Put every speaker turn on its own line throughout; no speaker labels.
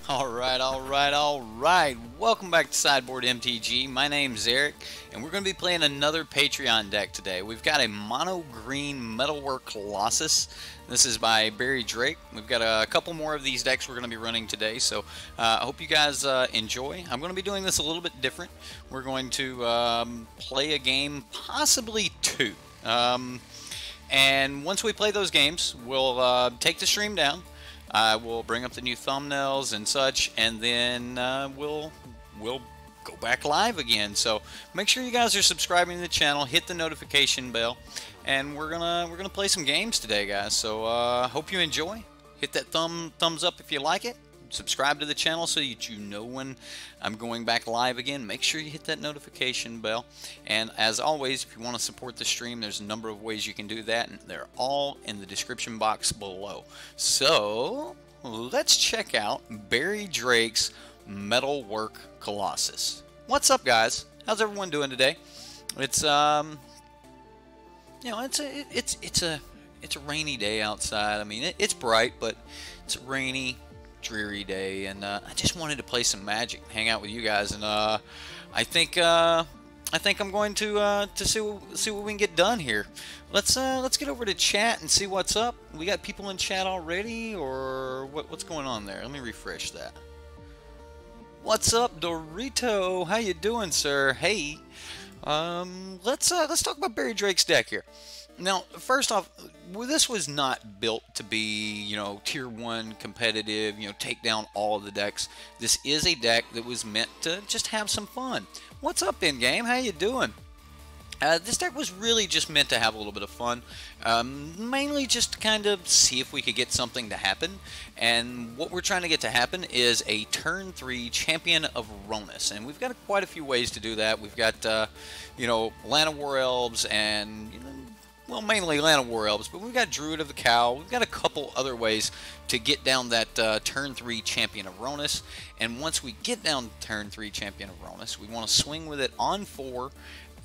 Alright. Welcome back to SideboardMTG. My name's Eric, and we're going to be playing another Patreon deck today. We've got a mono green Metalwork Colossus. This is by Barry Drake. We've got a couple more of these decks we're going to be running today, so I hope you guys enjoy. I'm going to be doing this a little bit different. We're going to play a game, possibly two. And once we play those games, we'll take the stream down. I will bring up the new thumbnails and such, and then we'll go back live again. So make sure you guys are subscribing to the channel, hit the notification bell, and we're gonna play some games today, guys. So hope you enjoy. Hit that thumbs up if you like it. Subscribe to the channel so that you know when I'm going back live again. Make sure you hit that notification bell. And as always, if you want to support the stream, there's a number of ways you can do that, and they're all in the description box below. So let's check out Barry Drake's Metalwork Colossus. What's up, guys? How's everyone doing today? It's you know, it's a rainy day outside. I mean, it's bright, but it's rainy, dreary day, and I just wanted to play some Magic, hang out with you guys, and I think I'm going to see what we can get done here. Let's get over to chat and see what's up. We got people in chat already, or what's going on there? Let me refresh that. What's up, Dorito? How you doing, sir? Hey, let's talk about Barry Drake's deck here. Now, first off, this was not built to be, you know, tier 1 competitive, you know, take down all of the decks. This is a deck that was meant to just have some fun. What's up, in-game? How you doing? This deck was really just meant to have a little bit of fun, mainly just to kind of see if we could get something to happen. And what we're trying to get to happen is a turn 3 Champion of Ronus, and we've got quite a few ways to do that. We've got, you know, Land of War Elves, and, you know, well, mainly Land of War Elves, but we've got Druid of the Cow. We've got a couple other ways to get down that turn 3 Champion of Ronus. And once we get down turn 3 Champion of Ronus, we want to swing with it on 4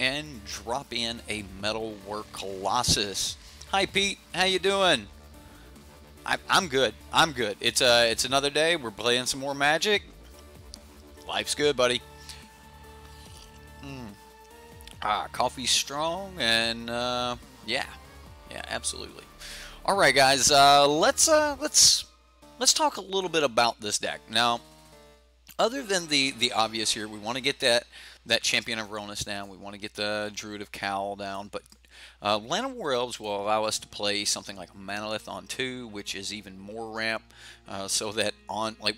and drop in a Metalwork Colossus. Hi, Pete. How you doing? I'm good. I'm good. It's another day. We're playing some more Magic. Life's good, buddy. Coffee's strong, and yeah, absolutely. All right, guys, let's talk a little bit about this deck. Now, other than the obvious here, we want to get that Champion of Ronus down. We want to get the Druid of Cowl down, but Land of War Elves will allow us to play something like a Manalith on 2, which is even more ramp, so that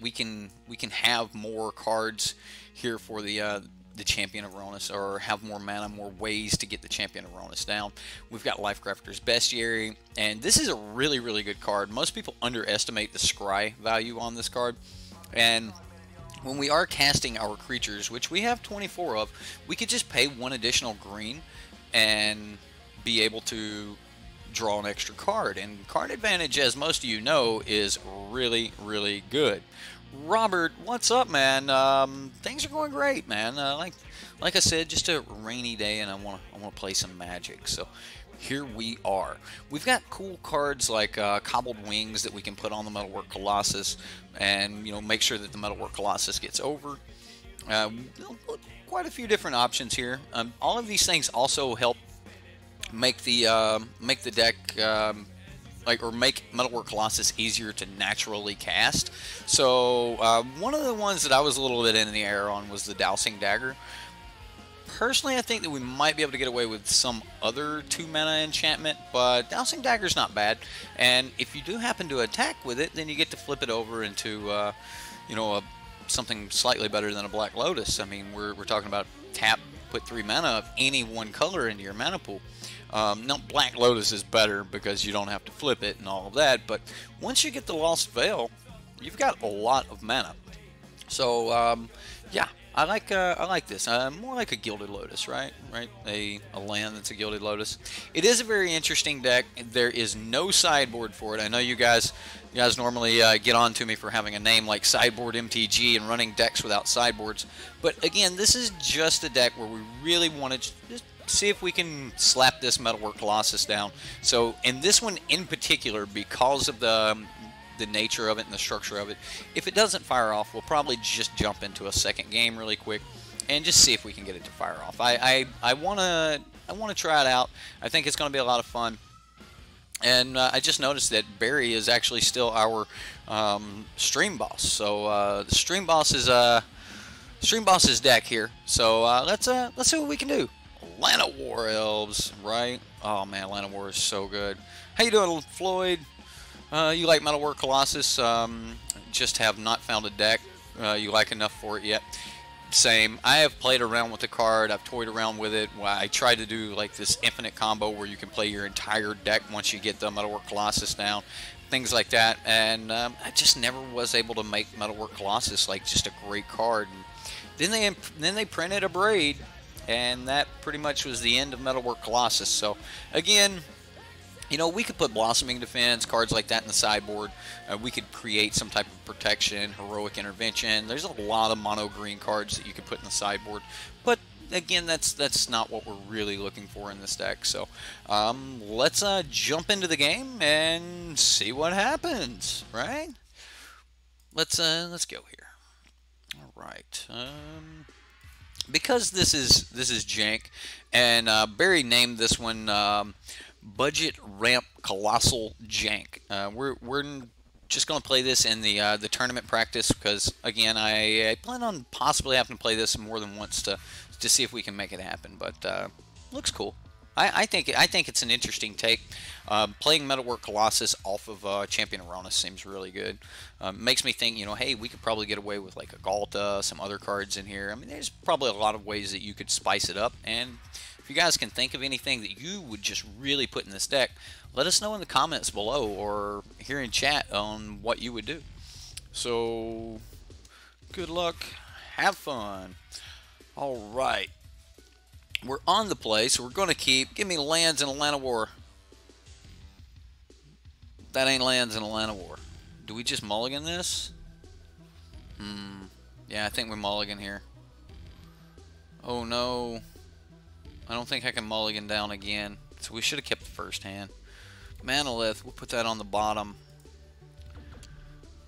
we can have more cards here for the Champion of Ronus, or have more mana, more ways to get the Champion of Ronus down. We've got Lifecrafter's Bestiary, and this is a really, really good card. Most people underestimate the scry value on this card, and when we are casting our creatures, which we have 24 of, we could just pay 1 additional green and be able to draw an extra card. And card advantage, as most of you know, is really, really good. Robert, what's up, man? Things are going great, man. Like I said, just a rainy day, and I want to play some Magic. So here we are. We've got cool cards like Cobbled Wings that we can put on the Metalwork Colossus, and, you know, make sure that the Metalwork Colossus gets over. Quite a few different options here. All of these things also help make the deck. Or make Metalwork Colossus easier to naturally cast. So one of the ones that I was a little bit in the air on was the Dowsing Dagger. Personally, I think that we might be able to get away with some other 2-mana enchantment, but Dowsing Dagger's not bad. And if you do happen to attack with it, then you get to flip it over into, you know, something slightly better than a Black Lotus. I mean, we're talking about tap, put 3 mana of any one color into your mana pool. Now, Black Lotus is better because you don't have to flip it and all of that, but once you get the Lost Veil, you've got a lot of mana. So, yeah, I like this. More like a Gilded Lotus, right? A land that's a Gilded Lotus. It is a very interesting deck. There is no sideboard for it. I know you guys normally get on to me for having a name like SideboardMTG and running decks without sideboards, but again, this is just a deck where we really want to just see if we can slap this Metalwork Colossus down. So in this one in particular, because of the the nature of it and the structure of it. If it doesn't fire off, we'll probably just jump into a second game really quick and just see if we can get it to fire off. I wanna try it out. I think it's gonna be a lot of fun. And I just noticed that Barry is actually still our stream boss. So the stream boss is deck here. So let's see what we can do. Atlanta War Elves, right? Oh man, Atlanta War is so good. How you doing, Floyd? You like Metalwork Colossus? Just have not found a deck you like enough for it yet. Same. I have played around with the card. I've toyed around with it. I tried to do like this infinite combo where you can play your entire deck once you get the Metalwork Colossus down, things like that. And I just never was able to make Metalwork Colossus like just a great card. And then they printed a Braid, and that pretty much was the end of Metalwork Colossus. So again, you know, we could put Blossoming Defense, cards like that in the sideboard. We could create some type of protection, Heroic Intervention. There's a lot of mono green cards that you could put in the sideboard. But again, that's not what we're really looking for in this deck. So let's jump into the game and see what happens, right? Let's go here. All right. Because this is jank, and Barry named this one Budget Ramp Colossal Jank. We're just going to play this in the tournament practice because, again, I plan on possibly having to play this more than once to see if we can make it happen. But looks cool. I think it's an interesting take. Playing Metalwork Colossus off of Champion Aronis seems really good. Makes me think, you know, hey, we could probably get away with like a Galta, some other cards in here. I mean, there's probably a lot of ways that you could spice it up. And if you guys can think of anything that you would just really put in this deck, let us know in the comments below or here in chat on what you would do. So, good luck. Have fun. All right. We're on the play, so we're going to keep. Give me lands in Atlanta War. That ain't lands in Atlanta War. Do we just mulligan this? Yeah, I think we mulligan here. Oh no. I don't think I can mulligan down again. So we should have kept the first hand. Manalith, we'll put that on the bottom.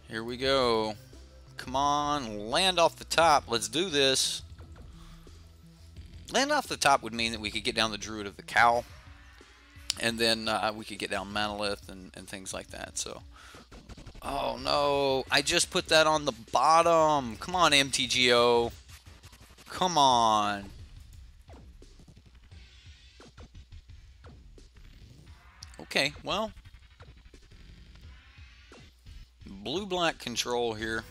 Here we go. Come on, land off the top. Let's do this. Land off the top would mean that we could get down the Druid of the Cowl. And then we could get down Manalith and things like that. So, oh no. I just put that on the bottom. Come on, MTGO. Come on. Okay, well. Blue-black control here.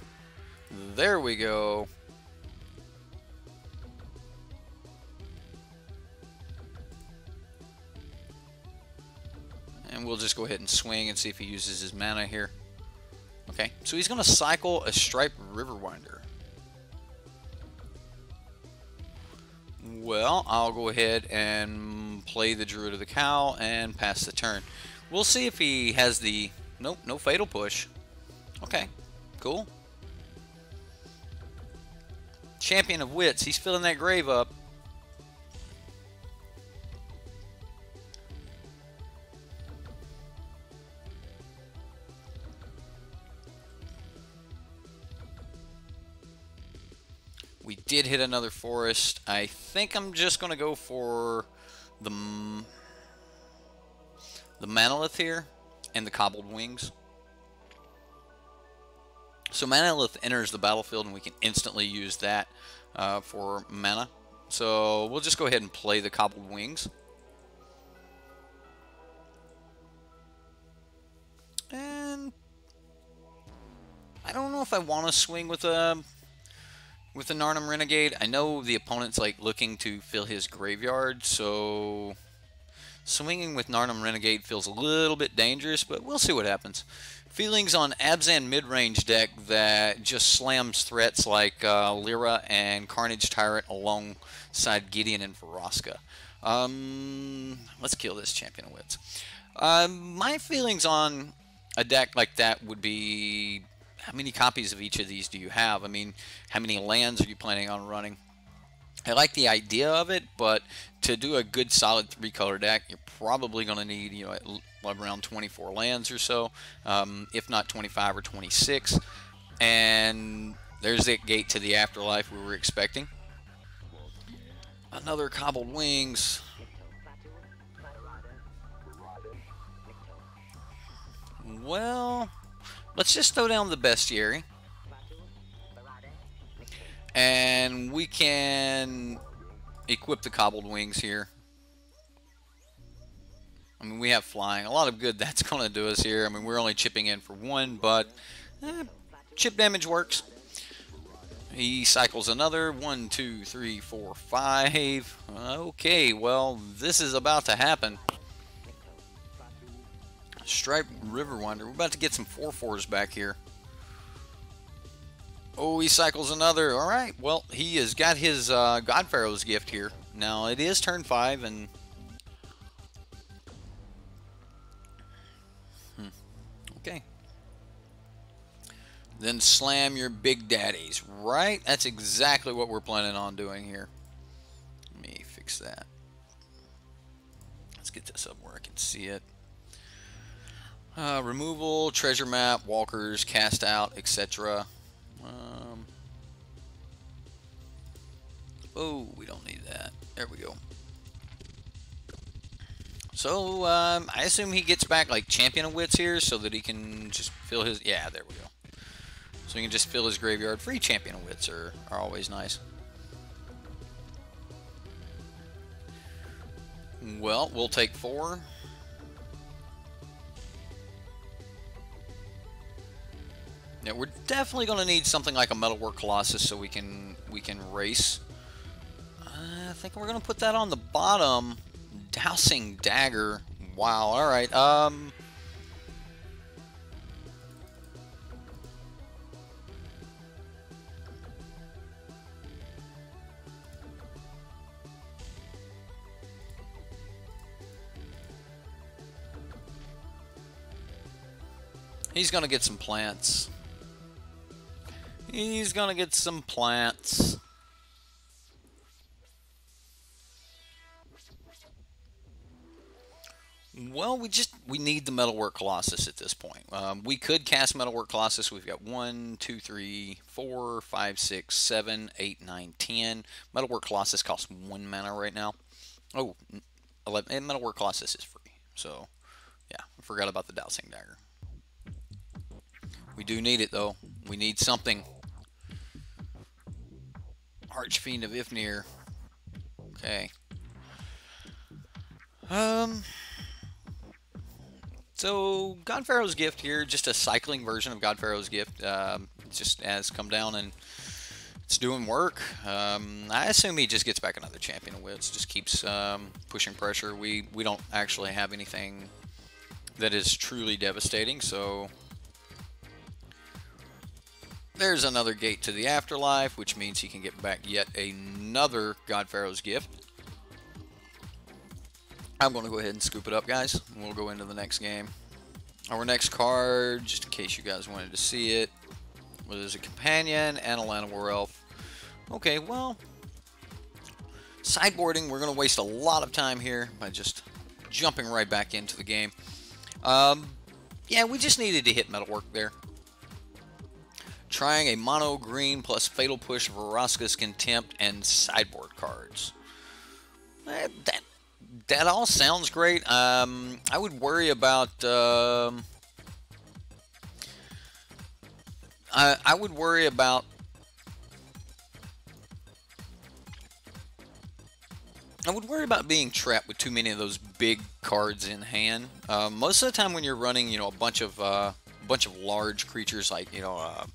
There we go. And we'll just go ahead and swing and see if he uses his mana here. Okay, so he's going to cycle a Striped Riverwinder. Well, I'll go ahead and play the Druid of the Cowl and pass the turn. We'll see if he has the... Nope, no Fatal Push. Okay, cool. Champion of Wits, he's filling that grave up. We did hit another forest. I think I'm just going to go for the Manalith here and the Cobbled Wings. So Manalith enters the battlefield and we can instantly use that for mana. So we'll just go ahead and play the Cobbled Wings. And I don't know if I want to swing with the Narnum Renegade. I know the opponent's like looking to fill his graveyard, so swinging with Narnum Renegade feels a little bit dangerous, but we'll see what happens. Feelings on Abzan midrange deck that just slams threats like Lyra and Carnage Tyrant alongside Gideon and Vraska. Let's kill this Champion of Wits. My feelings on a deck like that would be, how many copies of each of these do you have? I mean, how many lands are you planning on running? I like the idea of it, but to do a good solid 3-color deck, you're probably going to need, you know, around 24 lands or so, if not 25 or 26. And there's that gate to the afterlife we were expecting. Another cobbled wings. Well, let's just throw down the bestiary. And we can equip the cobbled wings here. I mean, we have flying. A lot of good that's going to do us here. I mean, we're only chipping in for 1, but chip damage works. He cycles another. 1, 2, 3, 4, 5. Okay, well, this is about to happen. Striped River Wander. We're about to get some 4/4s back here. Oh, he cycles another. All right. Well, he has got his God Pharaoh's gift here. Now, it is turn 5, and okay. Then slam your big daddies. Right? That's exactly what we're planning on doing here. Let me fix that. Let's get this up where I can see it. Removal, treasure map, walkers, cast out, etc. Oh, we don't need that. There we go. So, I assume he gets back like Champion of Wits here so that he can just fill his... Yeah, there we go. So he can just fill his graveyard. Free Champion of Wits are always nice. Well, we'll take 4. Yeah, we're definitely going to need something like a Metalwork Colossus so we can race. I think we're going to put that on the bottom. Dousing Dagger. Wow, alright. He's going to get some plants. He's going to get some plants. Well, we need the Metalwork Colossus at this point. We could cast Metalwork Colossus. We've got 1, 2, 3, 4, 5, 6, 7, 8, 9, 10. Metalwork Colossus costs 1 mana right now. Oh, 11. And Metalwork Colossus is free. So, yeah, I forgot about the Dousing Dagger. We do need it, though. We need something. Archfiend of Ifnir. Okay. So, God Pharaoh's Gift here, just a cycling version of God Pharaoh's Gift. It just has come down and it's doing work. I assume he just gets back another Champion of Wits, just keeps pushing pressure. We don't actually have anything that is truly devastating, so there's another gate to the afterlife, which means he can get back yet another God Pharaoh's Gift. I'm going to go ahead and scoop it up, guys, and we'll go into the next game. Our next card, just in case you guys wanted to see it, was a Companion and a Llanowar Elf. Okay, well, sideboarding, we're going to waste a lot of time here by just jumping right back into the game. Yeah, we just needed to hit Metalwork there. Trying a mono green plus Fatal Push, Vraska's Contempt, and sideboard cards. That all sounds great. I would worry about I would worry about being trapped with too many of those big cards in hand. Most of the time when you're running, you know, a bunch of large creatures like, you know,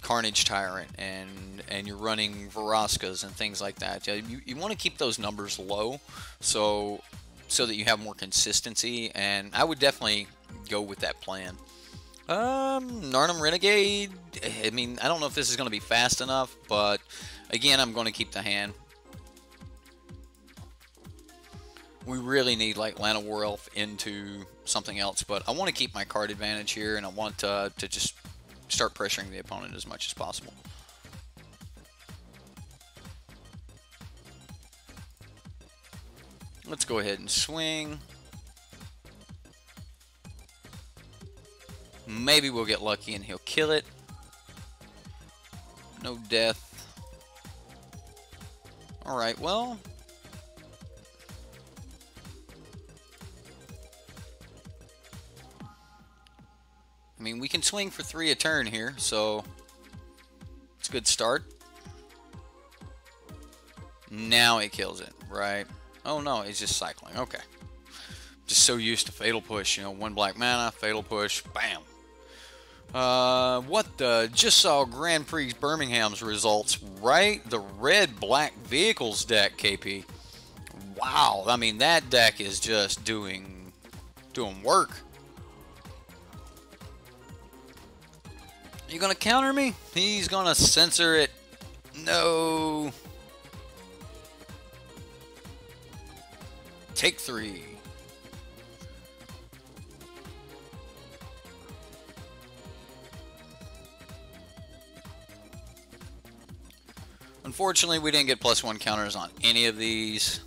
Carnage Tyrant and you're running Vraskas and things like that. You want to keep those numbers low so that you have more consistency, and I would definitely go with that plan. Narnum Renegade, I mean, I don't know if this is going to be fast enough, but again, I'm going to keep the hand. We really need like Llanowar Elf into something else, but I want to keep my card advantage here, and I want to just start pressuring the opponent as much as possible. Let's go ahead and swing. Maybe we'll get lucky and he'll kill it. No death. Alright, well. I mean, we can swing for 3 a turn here, so it's a good start. Now it kills it, right? Oh no, it's just cycling. Okay. Just so used to Fatal Push, you know, 1 black mana, Fatal Push, bam. What the? Just saw Grand Prix Birmingham's results, right? The red-black vehicles deck, KP. Wow, I mean, that deck is just doing work. You gonna counter me? He's gonna censor it. No. Take 3. Unfortunately, we didn't get +1 counters on any of these.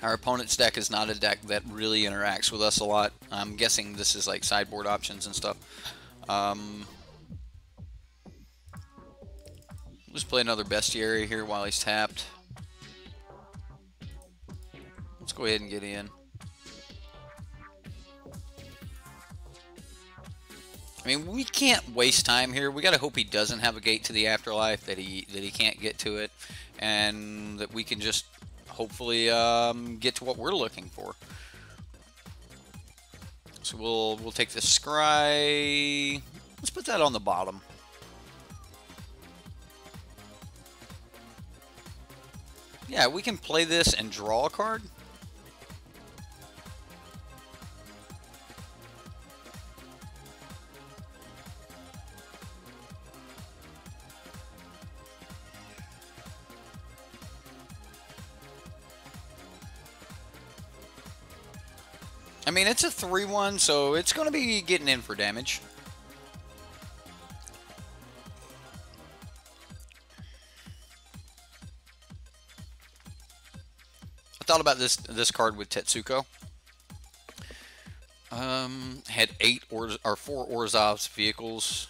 Our opponent's deck is not a deck that really interacts with us a lot. I'm guessing this is like sideboard options and stuff. Let's play another bestiary here while he's tapped. Let's go ahead and get in. I mean, we can't waste time here. We gotta hope he doesn't have a gate to the afterlife, that he can't get to it, and that we can just hopefully get to what we're looking for. So we'll take the scry. Let's put that on the bottom. Yeah, we can play this and draw a card. I mean, it's a 3/1, so it's going to be getting in for damage. I thought about this card with Tetsuko. Had 4 Orzhov's vehicles.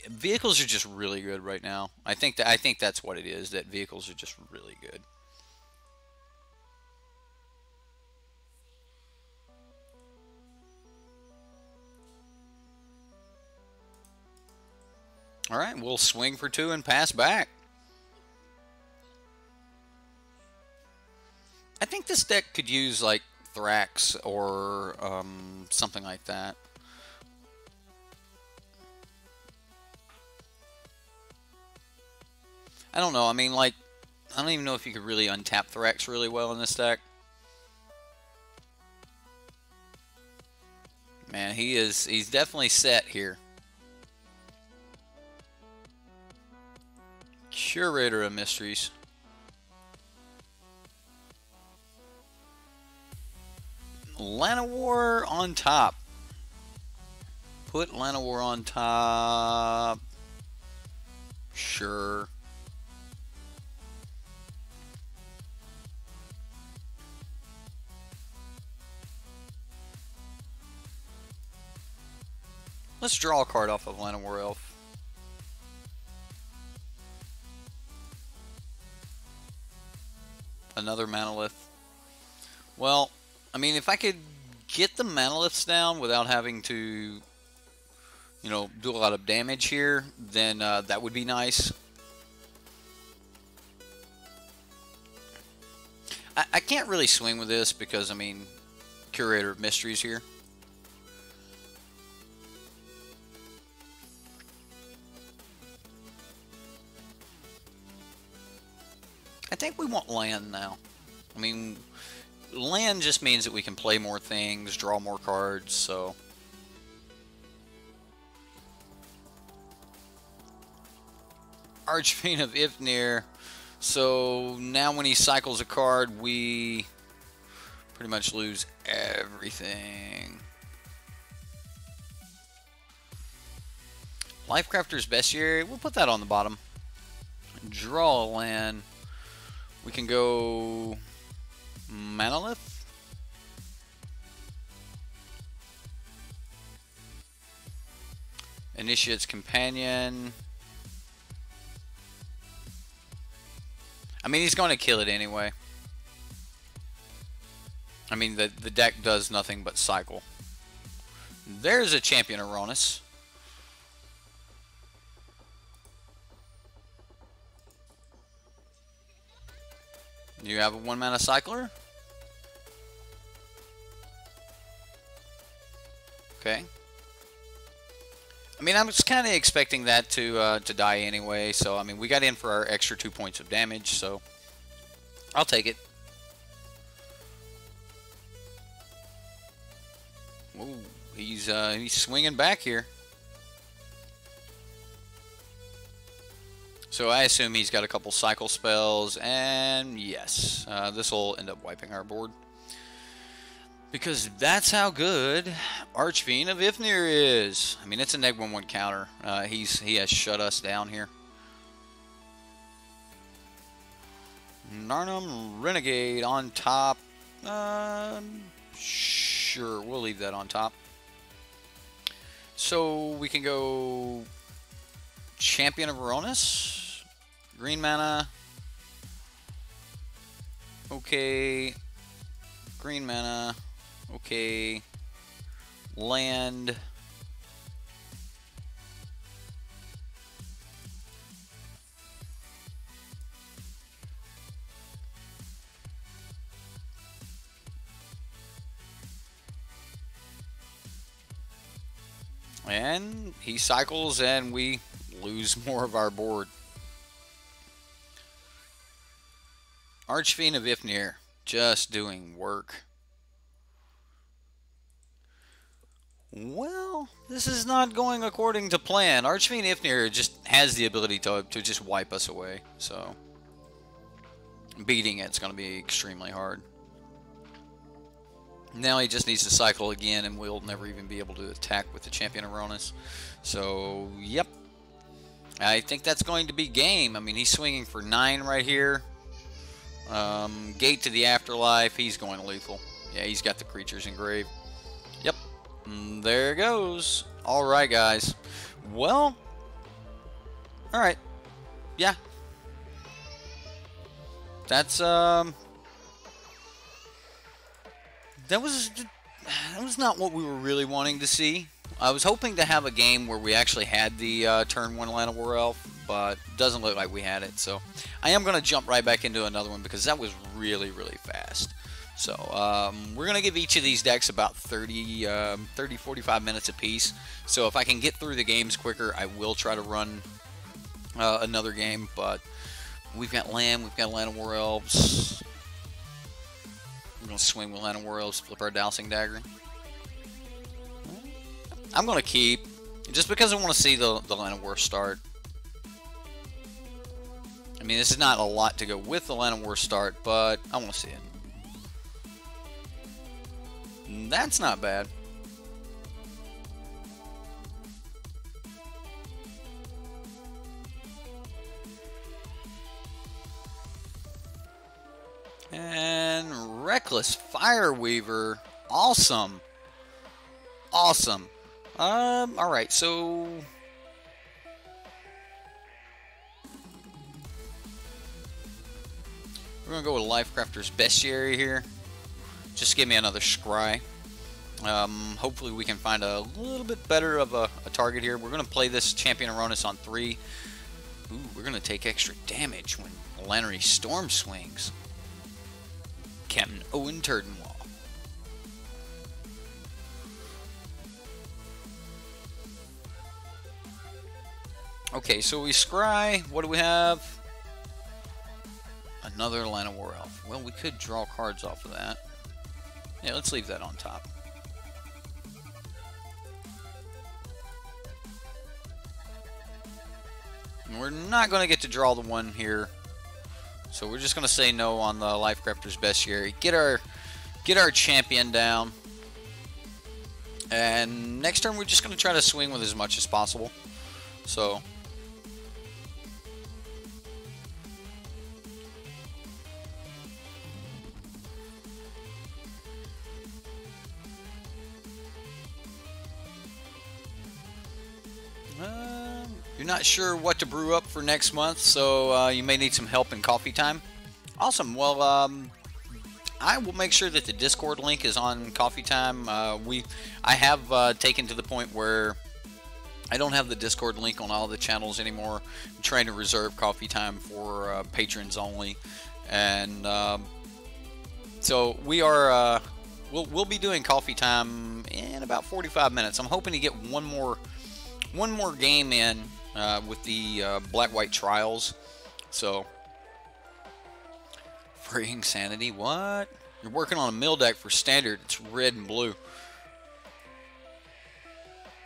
Vehicles are just really good right now. I think that's what it is. That vehicles are just really good. All right, we'll swing for 2 and pass back. I think this deck could use like Thrax or something like that. I don't know. I mean, like, I don't even know if you could really untap Thrax really well in this deck. Man, he's definitely set here. Curator of Mysteries. Llanowar on top. Put Llanowar on top. Sure. Let's draw a card off of Llanowar Elf. Another Manalith. Well, I mean, if I could get the Manaliths down without having to, you know, do a lot of damage here, then that would be nice. I can't really swing with this because, I mean, Curator of Mysteries here. I think we want land now. I mean, land just means that we can play more things, draw more cards, so. Archfiend of Ifnir. So now when he cycles a card, we pretty much lose everything. Lifecrafter's Bestiary, we'll put that on the bottom. Draw a land. We can go Monolith. Initiate's Companion. I mean, he's going to kill it anyway. I mean, the deck does nothing but cycle. There's a Champion Aronis. You have a 1-mana cycler? Okay. I mean, I was kind of expecting that to die anyway, so I mean, we got in for our extra 2 points of damage, so I'll take it. Ooh, he's swinging back here. So I assume he's got a couple cycle spells, and yes, this will end up wiping our board. Because that's how good Archfiend of Ifnir is. I mean, it's a neg-1/1 counter. He has shut us down here. Narnum Renegade on top. Sure, we'll leave that on top. So we can go Champion of Aronis. Green mana. Okay. Green mana. Okay. Land. And he cycles and we lose more of our board. Archfiend of Ifnir, just doing work. Well, this is not going according to plan. Archfiend Ifnir just has the ability to just wipe us away, so beating it's going to be extremely hard. Now he just needs to cycle again, and we'll never even be able to attack with the Champion Aronis. So, yep. I think that's going to be game. I mean, he's swinging for 9 right here. Gate to the Afterlife. He's going lethal. Yeah, he's got the creatures engraved. Yep. There it goes. Alright, guys. Well, alright. Yeah. That's, that was not what we were really wanting to see. I was hoping to have a game where we actually had the turn 1 Llanowar Elf, but it doesn't look like we had it. So I am going to jump right back into another one because that was really, really fast. So we're going to give each of these decks about 30-45 minutes apiece. So if I can get through the games quicker, I will try to run another game. But we've got Land, we've got Llanowar Elves. We're going to swing with Llanowar Elves, flip our Dowsing Dagger. I'm going to keep, just because I want to see the Llanowar start. I mean, this is not a lot to go with the Llanowar start, but I want to see it. That's not bad. And Reckless Fireweaver. Awesome. Awesome. Alright, so we're gonna go with Lifecrafter's Bestiary here. Just give me another scry. Hopefully we can find a little bit better of a target here. We're gonna play this Champion Aronis on 3. Ooh, we're gonna take extra damage when Lannery Storm swings. Captain Owen Turdenwall. Okay, so we scry. What do we have? Another Llanowar Elf. Well, we could draw cards off of that. Yeah, let's leave that on top. And we're not going to get to draw the one here. So we're just going to say no on the Lifecrafter's Bestiary. Get our champion down. And next turn we're just going to try to swing with as much as possible. So You're not sure what to brew up for next month, so you may need some help in coffee time. Awesome. Well, I will make sure that the Discord link is on coffee time. I have taken to the point where I don't have the Discord link on all the channels anymore. I'm trying to reserve coffee time for patrons only, and so we are. We'll be doing coffee time in about 45 minutes. I'm hoping to get one more game in with the Black-White Trials. So, freeing sanity. What? You're working on a mill deck for standard. It's red and blue.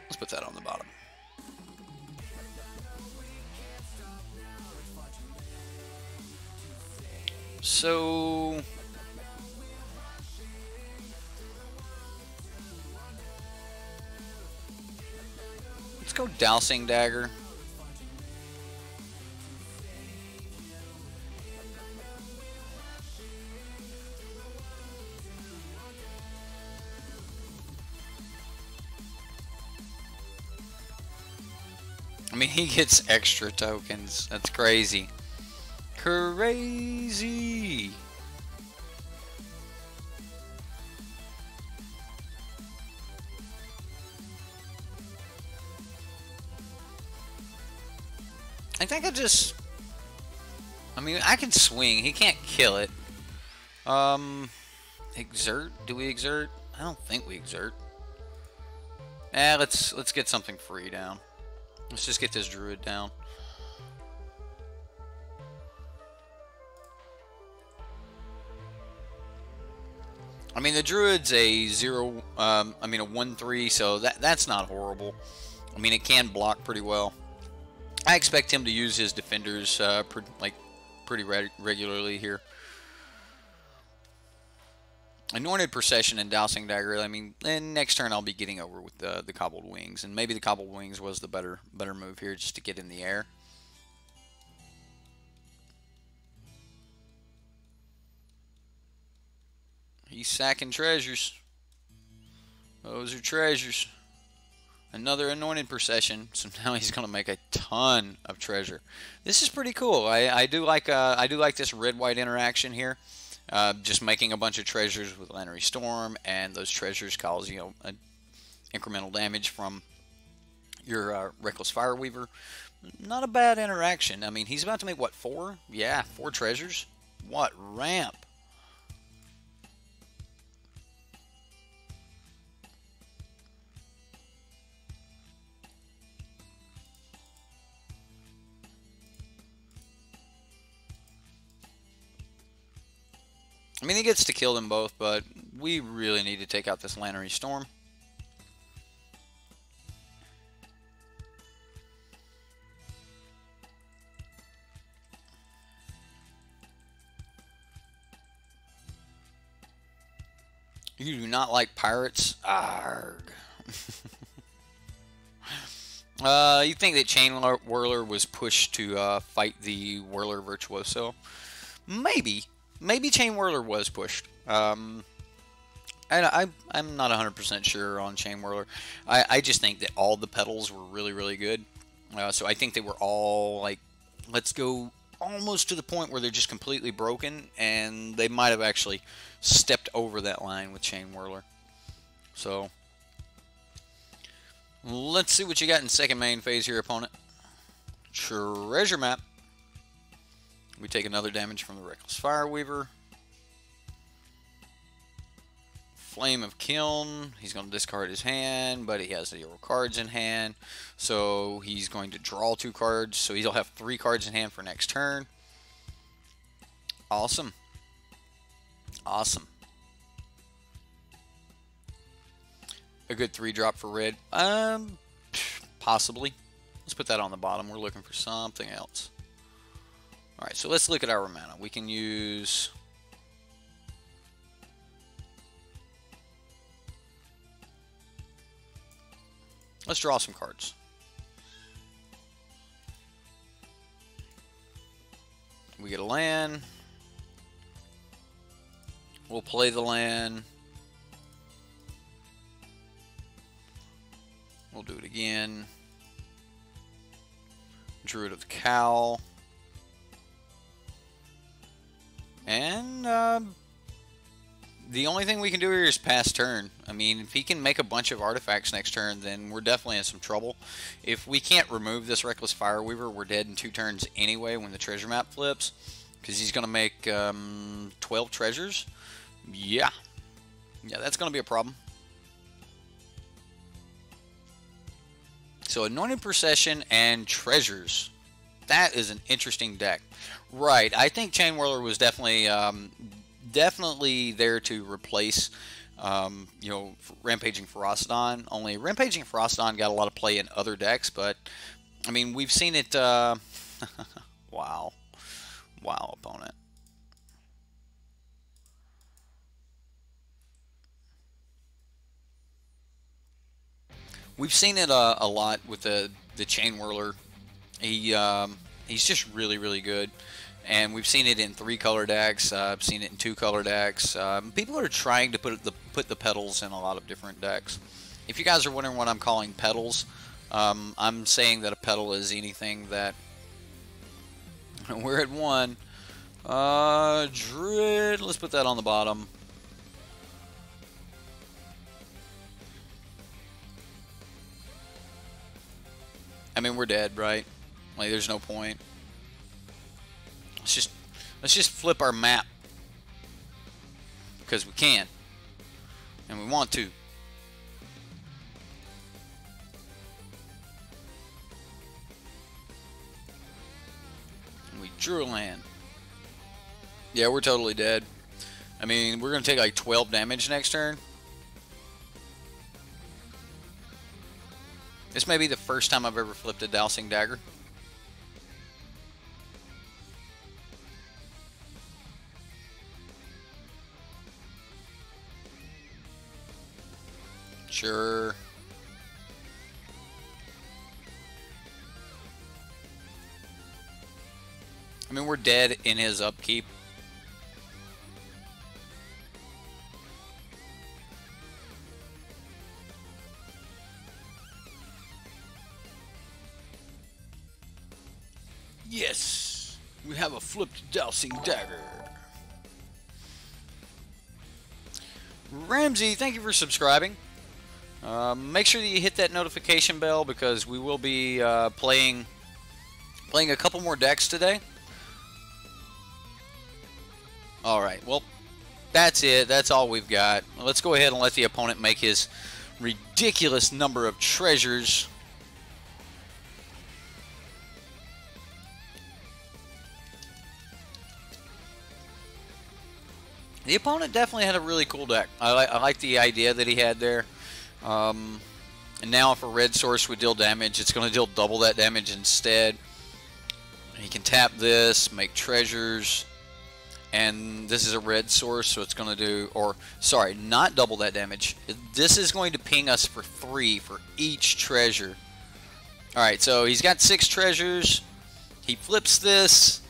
Let's put that on the bottom. So, let's go Dowsing Dagger. I mean, he gets extra tokens. That's crazy. Crazy. I think I mean, I can swing. He can't kill it. Exert? Do we exert? I don't think we exert. Let's get something free down. Let's just get this druid down. I mean, the druid's a 1/3, so that's not horrible. I mean, it can block pretty well. I expect him to use his defenders pretty regularly here. Anointed Procession and Dowsing Dagger. I mean, then next turn I'll be getting over with the Cobbled Wings, and maybe the Cobbled Wings was the better move here, just to get in the air. He's sacking treasures. Those are treasures. Another Anointed Procession. So now he's going to make a ton of treasure. This is pretty cool. I do like this red-white interaction here. Just making a bunch of treasures with Lannery Storm, and those treasures cause incremental damage from your Reckless Fireweaver. Not a bad interaction. I mean, he's about to make what, 4? Yeah, 4 treasures. What ramp! I mean, he gets to kill them both, but we really need to take out this Lannery Storm. You do not like pirates? Arrgh. You think that Chain Whirler was pushed to fight the Whirler Virtuoso? Maybe. Maybe Chain Whirler was pushed. I'm not 100% sure on Chain Whirler. I just think that all the pedals were really, really good. So I think they were all like, let's go almost to the point where they're just completely broken, and they might have actually stepped over that line with Chain Whirler. So let's see what you got in second main phase here, opponent. Treasure Map. We take another damage from the Reckless Fireweaver. Flame of Kiln. He's going to discard his hand, but he has 0 cards in hand. So he's going to draw 2 cards. So he'll have 3 cards in hand for next turn. Awesome. Awesome. A good 3-drop for red. Possibly. Let's put that on the bottom. We're looking for something else. Alright, so let's look at our mana. We can use... Let's draw some cards. We get a land. We'll play the land. We'll do it again. Druid of the Cowl. And the only thing we can do here is pass turn. I mean, if he can make a bunch of artifacts next turn, then we're definitely in some trouble. If we can't remove this Reckless Fireweaver, we're dead in 2 turns anyway when the treasure map flips. Because he's going to make 12 treasures. Yeah. Yeah, that's going to be a problem. So Anointed Procession and Treasures. That is an interesting deck. Right, I think Chain Whirler was definitely there to replace you know, Rampaging Ferocidon. Only Rampaging Ferocidon got a lot of play in other decks, but I mean, we've seen it wow. Wow, opponent. We've seen it a lot with the Chain Whirler. He's just really, really good. And we've seen it in 3-color decks. I've seen it in 2-color decks. People are trying to put the pedals in a lot of different decks. If you guys are wondering what I'm calling pedals, I'm saying that a pedal is anything that... We're at 1. Druid, let's put that on the bottom. I mean, we're dead, right? Like, there's no point. Let's just flip our map. Because we can. And we want to. And we drew a land. Yeah, we're totally dead. I mean, we're going to take like 12 damage next turn. This may be the first time I've ever flipped a Dowsing Dagger. Sure. I mean, we're dead in his upkeep. Yes, we have a flipped Dowsing Dagger. Ramsey, thank you for subscribing. Make sure that you hit that notification bell because we will be playing a couple more decks today. Alright, well, that's it. That's all we've got. Let's go ahead and let the opponent make his ridiculous number of treasures. The opponent definitely had a really cool deck. I like the idea that he had there. And now if a red source would deal damage, it's going to deal double that damage instead. He can tap this, make treasures, and this is a red source, so it's going to do, or sorry, not double that damage. This is going to ping us for 3 for each treasure. Alright, so he's got 6 treasures. He flips this.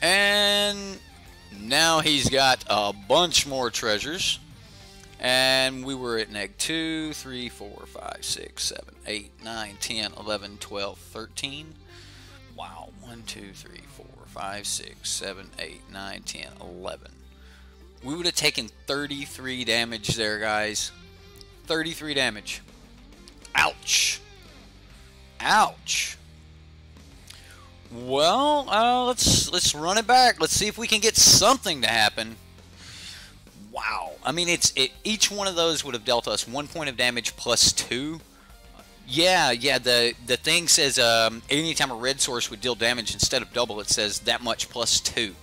And now he's got a bunch more treasures. And we were at neg 2, 3, 4, 5, 6, 7, 8, 9, 10, 11, 12, 13. Wow. 1, 2, 3, 4, 5, 6, 7, 8, 9, 10, 11. We would have taken 33 damage there, guys. 33 damage. Ouch. Ouch. Well, let's run it back. Let's see if we can get something to happen. Wow. I mean, each one of those would have dealt us 1 point of damage plus 2. Yeah. The thing says anytime a red source would deal damage instead of double, it says that much plus 2.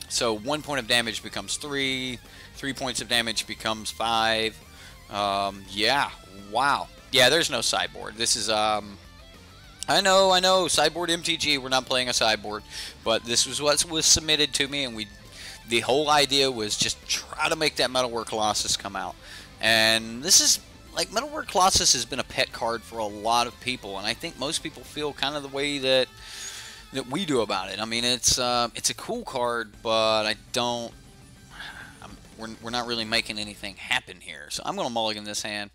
So 1 point of damage becomes 3. 3 points of damage becomes 5. Yeah. Wow. Yeah. There's no sideboard. This is I know. Sideboard MTG. We're not playing a sideboard, but this was what was submitted to me, and the whole idea was just try to make that Metalwork Colossus come out. And this is, like, Metalwork Colossus has been a pet card for a lot of people, and I think most people feel kind of the way that we do about it. I mean, it's a cool card, but we're not really making anything happen here. So I'm going to mulligan this hand.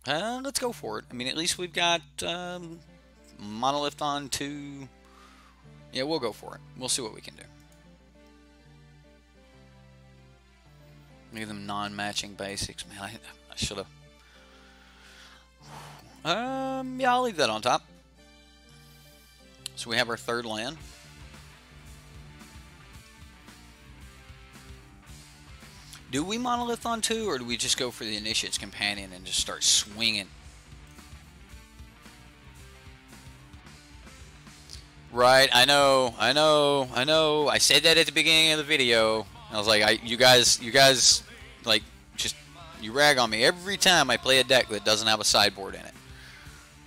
Let's go for it. I mean, at least we've got Monolith on 2. Yeah, we'll go for it. We'll see what we can do. Look at them non-matching basics. Man, I should have. Yeah, I'll leave that on top. So we have our third land. Do we Monolith on 2, or do we just go for the Initiate's Companion and just start swinging? Right, I know. I said that at the beginning of the video. I was like, you guys, like, just, you rag on me every time I play a deck that doesn't have a sideboard in it.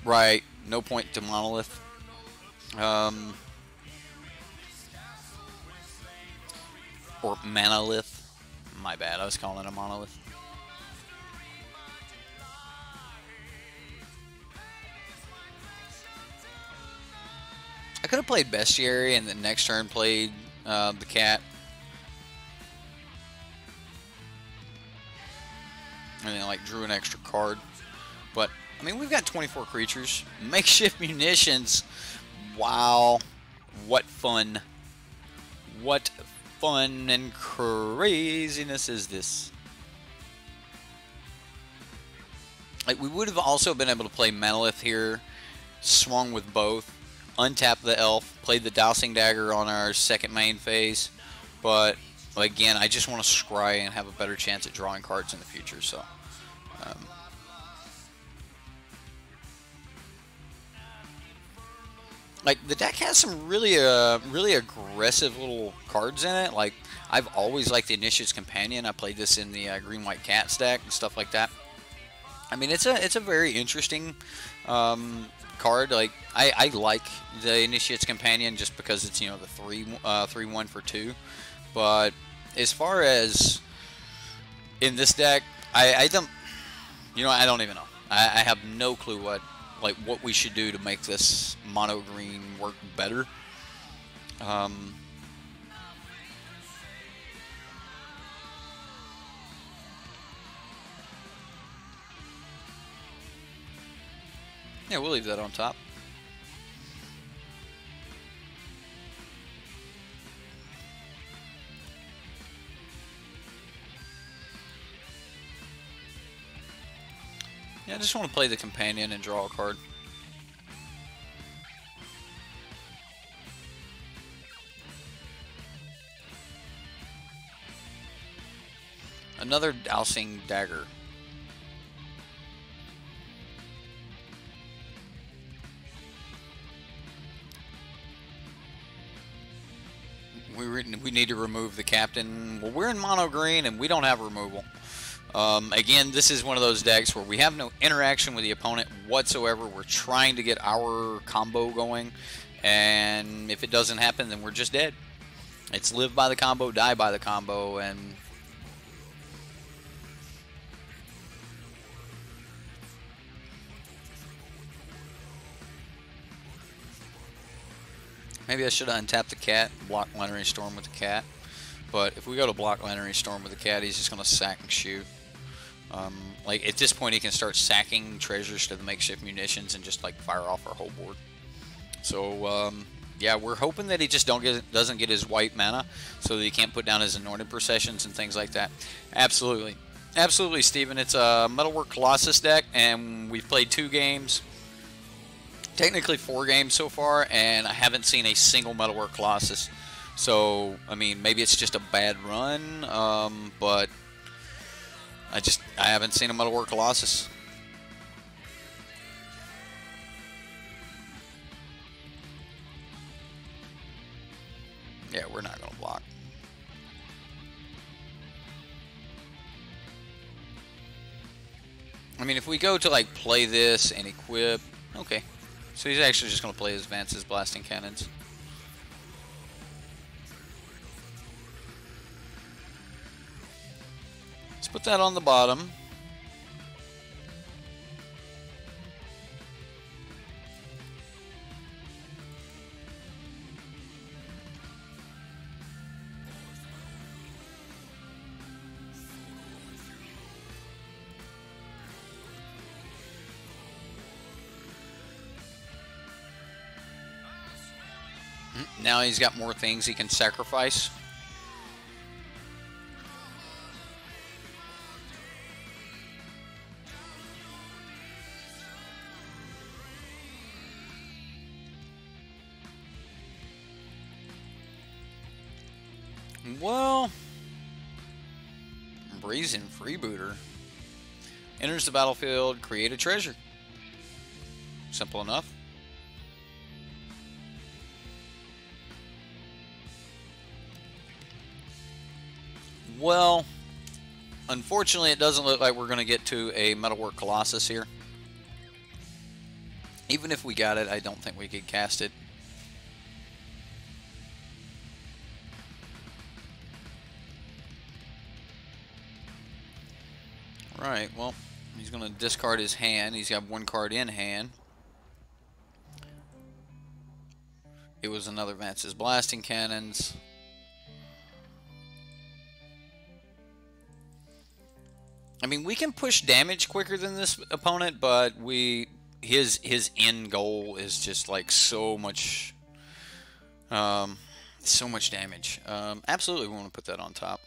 Right, no point to Monolith. Or Manolith. My bad, I was calling it a Monolith. I could have played Bestiary and then next turn played the cat. And then like drew an extra card. But, I mean, we've got 24 creatures. Makeshift munitions. Wow. What fun. What fun and craziness is this? Like, we would have also been able to play Manolith here, swung with both, untap the elf, played the Dowsing Dagger on our second main phase, but again, I just want to scry and have a better chance at drawing cards in the future. So, like, the deck has some really aggressive little cards in it. Like, I've always liked the Initiate's Companion. I played this in the Green-White Cats deck and stuff like that. I mean, it's a very interesting card. Like, I like the Initiate's Companion just because it's, you know, the 3/1 for 2. But as far as in this deck, I don't, you know, I don't even know. I have no clue what we should do to make this mono green work better. Yeah, we'll leave that on top. Yeah, I just want to play the companion and draw a card. Another Dowsing Dagger. We need to remove the captain. Well, we're in mono green and we don't have removal. Again, this is one of those decks where we have no interaction with the opponent whatsoever. We're trying to get our combo going, and if it doesn't happen, then we're just dead. It's live by the combo, die by the combo, and maybe I should have untapped the cat, blocked Legendary Storm with the cat. But if we go to block Legendary Storm with the cat, he's just going to sack and shoot. Like, at this point, he can start sacking treasures to the makeshift munitions and just, like, fire off our whole board. So, yeah, we're hoping that he just doesn't get his white mana so that he can't put down his Anointed Processions and things like that. Absolutely. Absolutely, Steven. It's a Metalwork Colossus deck, and we've played 2 games. Technically 4 games so far, and I haven't seen a single Metalwork Colossus. So, I mean, maybe it's just a bad run, but I haven't seen a Metalwork Colossus. Yeah, we're not going to block. I mean, if we go to, like, play this and equip, okay. So he's actually just going to play his Vance's Blasting Cannons. Let's put that on the bottom. Now he's got more things he can sacrifice. Well, Brazen Freebooter. Enters the battlefield, create a treasure. Simple enough. Well, unfortunately, it doesn't look like we're going to get to a Metalwork Colossus here. Even if we got it, I don't think we could cast it. Right, well, he's going to discard his hand. He's got one card in hand. It was another Vance's Blasting Cannons. I mean, we can push damage quicker than this opponent, but his end goal is just like so much damage. Absolutely, we want to put that on top.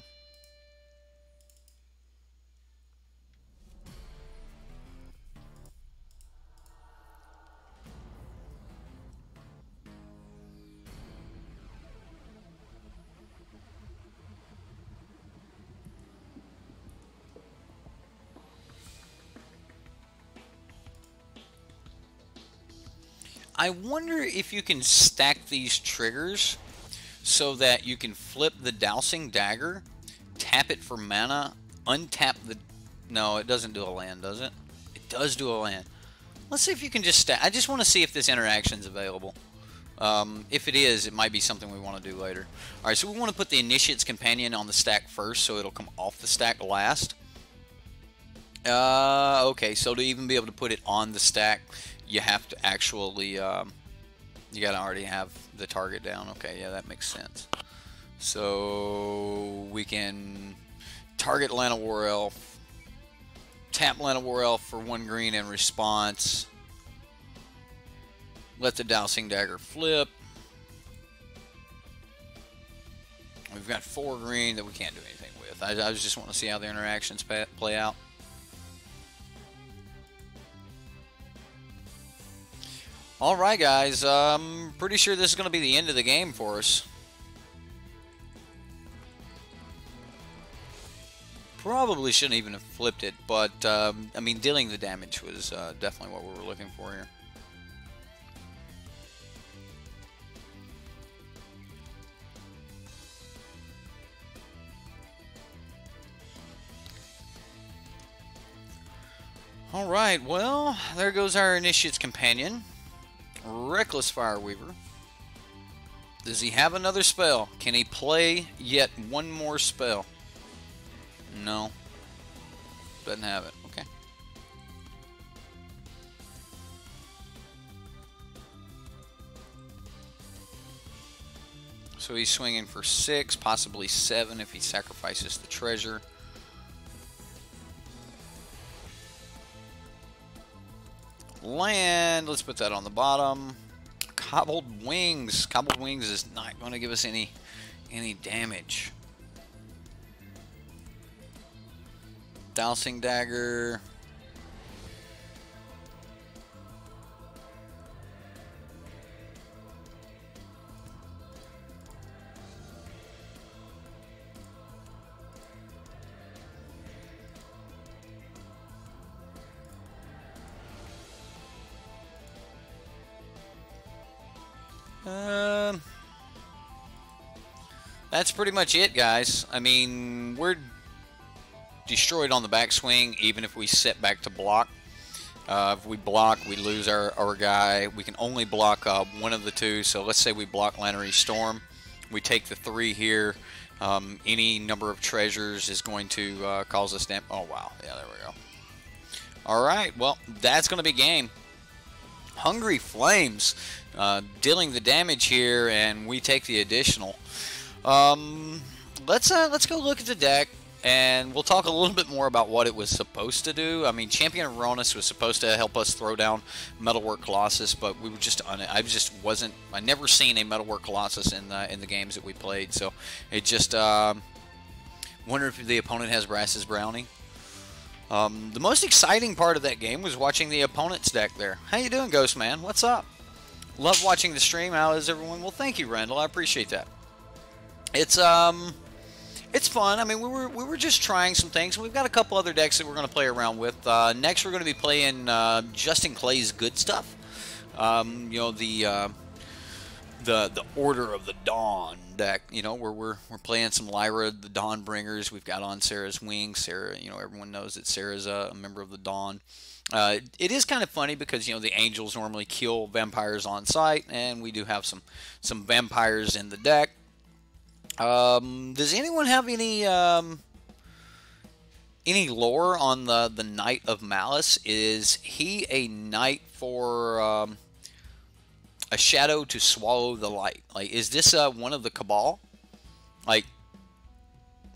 I wonder if you can stack these triggers so that you can flip the Dowsing Dagger, tap it for mana, untap the... No, it doesn't do a land, does it? It does do a land. Let's see if you can just stack... I just want to see if this interaction is available. If it is, it might be something we want to do later. Alright, so we want to put the Initiate's Companion on the stack first, so it'll come off the stack last. Okay, so to even be able to put it on the stack, you have to actually, you gotta already have the target down. Okay, yeah, that makes sense. So we can target Llanowar Elf, tap Llanowar Elf for 1 green in response, let the Dowsing Dagger flip. We've got 4 green that we can't do anything with. I just want to see how the interactions play out. Alright guys, I'm pretty sure this is going to be the end of the game for us. Probably shouldn't even have flipped it, but I mean, dealing the damage was definitely what we were looking for here. Alright, well, there goes our Initiate's Companion. Reckless Fireweaver. Does he have another spell? Can he play yet one more spell? No. Doesn't have it. Okay. So he's swinging for 6, possibly 7 if he sacrifices the treasure. Land, let's put that on the bottom. Cobbled Wings. Cobbled Wings is not going to give us any damage. Dowsing Dagger. That's pretty much it, guys. I mean, we're destroyed on the backswing, even if we sit back to block. If we block, we lose our guy. We can only block one of the two. So let's say we block Lannery Storm. We take the 3 here. Any number of treasures is going to cause us damage. Oh, wow. Yeah, there we go. All right. Well, that's going to be game. Hungry Flames dealing the damage here, and we take the additional. Let's go look at the deck. and we'll talk a little bit more about what it was supposed to do. I mean, Champion of Ronus was supposed to help us throw down Metalwork Colossus, but we were just on it. I never seen a Metalwork Colossus in the games that we played, so it just wonder if the opponent has Brass's Brownie. The most exciting part of that game was watching the opponent's deck there. How you doing, Ghost Man? What's up? Love watching the stream. How is everyone? Well, thank you, Randall. I appreciate that. It's fun. I mean, we were just trying some things. We've got a couple other decks that we're going to play around with. Next, we're going to be playing Justin Clay's Good Stuff. You know, the Order of the Dawn deck. You know, where we're playing some Lyra, the Dawnbringers. We've got on Sarah's Wing. Sarah, you know, everyone knows that Sarah's a member of the Dawn. It is kind of funny because, you know, the angels normally kill vampires on sight, and we do have some vampires in the deck. Does anyone have any lore on the Knight of Malice? Is he a knight for a shadow to swallow the light? Like, is this one of the Cabal? Like,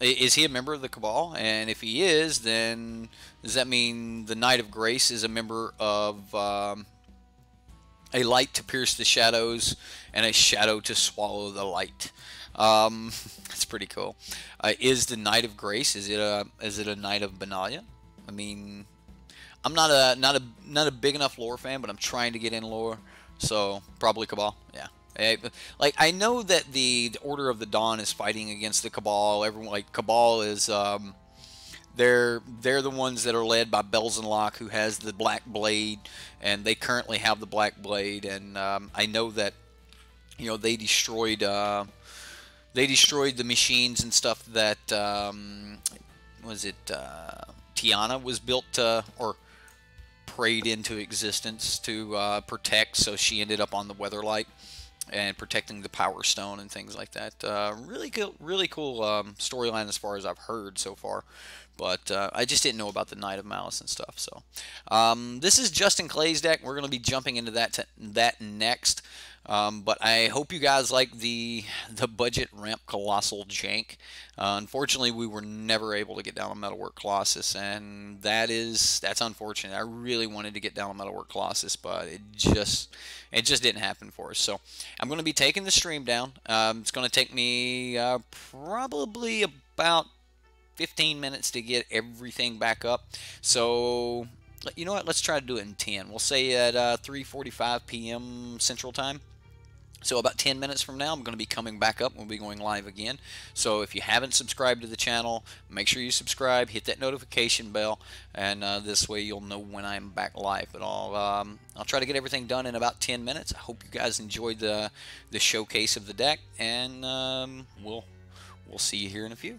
is he a member of the Cabal? And if he is, then does that mean the Knight of Grace is a member of a light to pierce the shadows and a shadow to swallow the light? That's pretty cool. Is the Knight of Grace, is it a Knight of Benalia? I mean, I'm not a big enough lore fan, but I'm trying to get in lore, so probably Cabal. Yeah. Like, I know that the Order of the Dawn is fighting against the Cabal. Everyone, like, Cabal is they're the ones that are led by Belzenlock, who has the Black Blade, and they currently have the Black Blade. And I know that, you know, they destroyed the machines and stuff that Tiana was built or prayed into existence to protect. So she ended up on the Weatherlight and protecting the Power Stone and things like that. Really cool storyline as far as I've heard so far. But I just didn't know about the Knight of Malice and stuff. So this is Justin Clay's deck. We're going to be jumping into that next. But I hope you guys like the budget ramp colossal jank. Unfortunately, we were never able to get down on Metalwork Colossus, and that's unfortunate. I really wanted to get down on Metalwork Colossus, but it just didn't happen for us. So I'm going to be taking the stream down. It's going to take me probably about 15 minutes to get everything back up. So you know what? Let's try to do it in 10. We'll say at 3:45 p.m. Central Time. So about 10 minutes from now, I'm going to be coming back up. We'll be going live again. So if you haven't subscribed to the channel, make sure you subscribe, hit that notification bell, and this way you'll know when I'm back live. But I'll try to get everything done in about 10 minutes. I hope you guys enjoyed the showcase of the deck, and we'll see you here in a few.